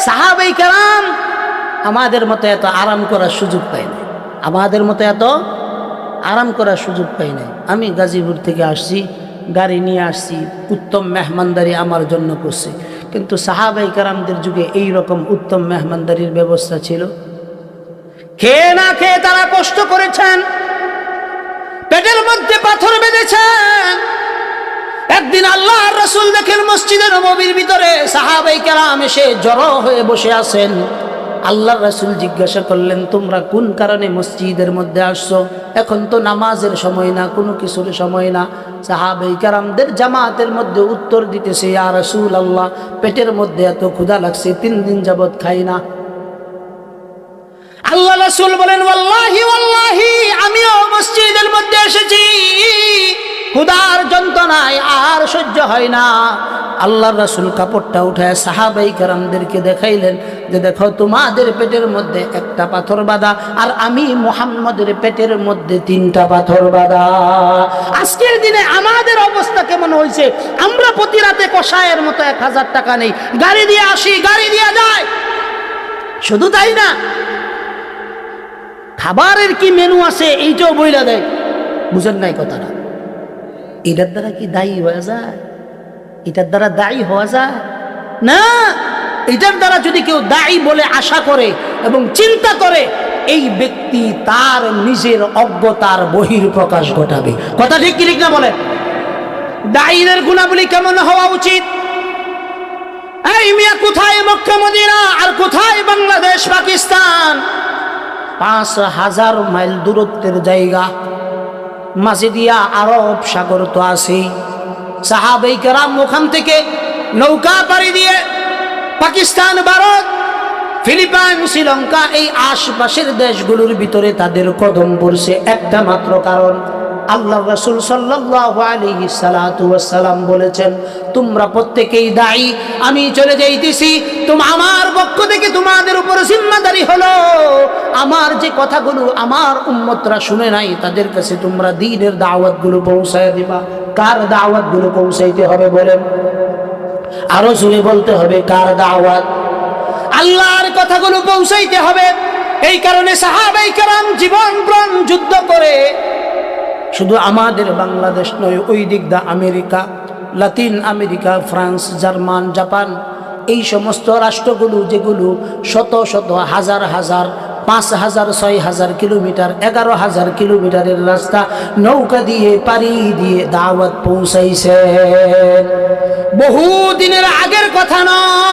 সাহাবায়ে কেরাম আমাদের মতো এত আরাম করার সুযোগ পায় না, আমাদের মতো এত আরাম করার সুযোগ পাই নাই। আমি গাজীপুর থেকে আসছি, গাড়ি নিয়ে আসছি, উত্তম মেহমানদারি আমার জন্য করছে, কিন্তু সাহাবায়ে কেরামদের যুগে এই রকম উত্তম মেহমানদারির ব্যবস্থা ছিল? খেয়ে না খেয়ে তারা কষ্ট করেছেন, পেটের মধ্যে পাথর বেঁধেছেন। একদিন আল্লাহর রাসূল দেখেন মসজিদে নববীর ভিতরে সাহাবায়ে কেরাম এসে জড়ো হয়ে বসে আছেন। আল্লাহর রাসূল জিজ্ঞাসা করলেন, তোমরা কোন কারণে মসজিদের মধ্যে আসছো? এখন তো নামাজের সময় না, কোনো কিছুর সময় না। সাহাবায়ে কেরামদের জামাতের মধ্যে উত্তর দিতেছে, ইয়া রাসূলুল্লাহ, পেটের মধ্যে এত ক্ষুধা লাগছে, 3 দিন যাবত খাই না। আল্লাহ রাসূল বলেন, ওয়াল্লাহি ওয়াল্লাহি, আমিও মসজিদের মধ্যে এসেছি, ক্ষুধার যন্ত্রণায় আর সহ্য হয় না। আল্লাহর রাসূল কাপড়টা উঠায় সাহাবায়ে কেরামদেরকে দেখাইলেন যে দেখো, তোমাদের পেটের মধ্যে একটা পাথর বাঁধা, আর আমি মুহাম্মদের পেটের মধ্যে 3টা পাথর বাঁধা। আজকের দিনে আমাদের অবস্থা কেমন হয়েছে? আমরা প্রতি রাতে কষায়ের মতো 1000 টাকা নেই, গাড়ি দিয়ে আসি, গাড়ি দিয়ে যায়। শুধু তাই না, খাবারের কি মেনু আছে এইটাও বইলা দেয়। বুঝেন নাই কথাটা? এটার দ্বারা কি দায়ী হয়ে যায়? এটার দ্বারা দায়ী হওয়া যায় না। এটার দ্বারা যদি কেউ দায়ী বলে আশা করে এবং চিন্তা করে, এই ব্যক্তি তার নিজের অজ্ঞতার বহির প্রকাশ ঘটাবে। কথা ঠিক কি ঠিক না বলে? দায়ীদের গুণাবলী কেমন হওয়া উচিত? এই মিয়া, কোথায় মক্কা মদিনা আর কোথায় বাংলাদেশ পাকিস্তান? 5000 মাইল দূরত্বের জায়গা, মাঝে দিয়া আরব সাগর তো আছেই। সাহাবায়ে কেরাম ওখান থেকে নৌকা পাড়ি দিয়ে পাকিস্তান, ভারত, ফিলিপাইন, শ্রীলঙ্কা, এই আশপাশের দেশগুলোর ভিতরে তাদের কদম পড়ছে একটা মাত্র কারণ, আল্লাহর রাসূল সাল্লাল্লাহু আলাইহি সাল্লাতু ওয়াস সালাম বলেছেন, তোমরা প্রত্যেকেই দায়ী, আমি চলে যাইতেছি, আমার পক্ষ থেকে তোমাদের উপর জিম্মাদারি হলো, আমার যে কথাগুলো আমার উম্মতরা শুনে নাই তাদের কাছে তোমরা দ্বীনের দাওয়াতগুলো পৌঁছায় দিবা। কার দাওয়াতগুলো পৌঁছাইতে হবে বলেন? আরো জোরে বলতে হবে, কার দাওয়াত? আল্লাহর কথাগুলো পৌঁছাইতে হবে। এই কারণে সাহাবায়ে কেরাম জীবন প্রাণ যুদ্ধ করে, শুধু আমাদের বাংলাদেশ নয়, ওই দিক দা America, Latin America, France, German, Japan, এই সমস্ত রাষ্ট্রগুলো যেগুলো শত শত হাজার হাজার, 5000, 6000 কিলোমিটার, 11000 কিলোমিটারের রাস্তা নৌকা দিয়ে পাড়ি দিয়ে দাওয়াত পৌঁছাইছে। বহু দিনের আগের কথা নয়।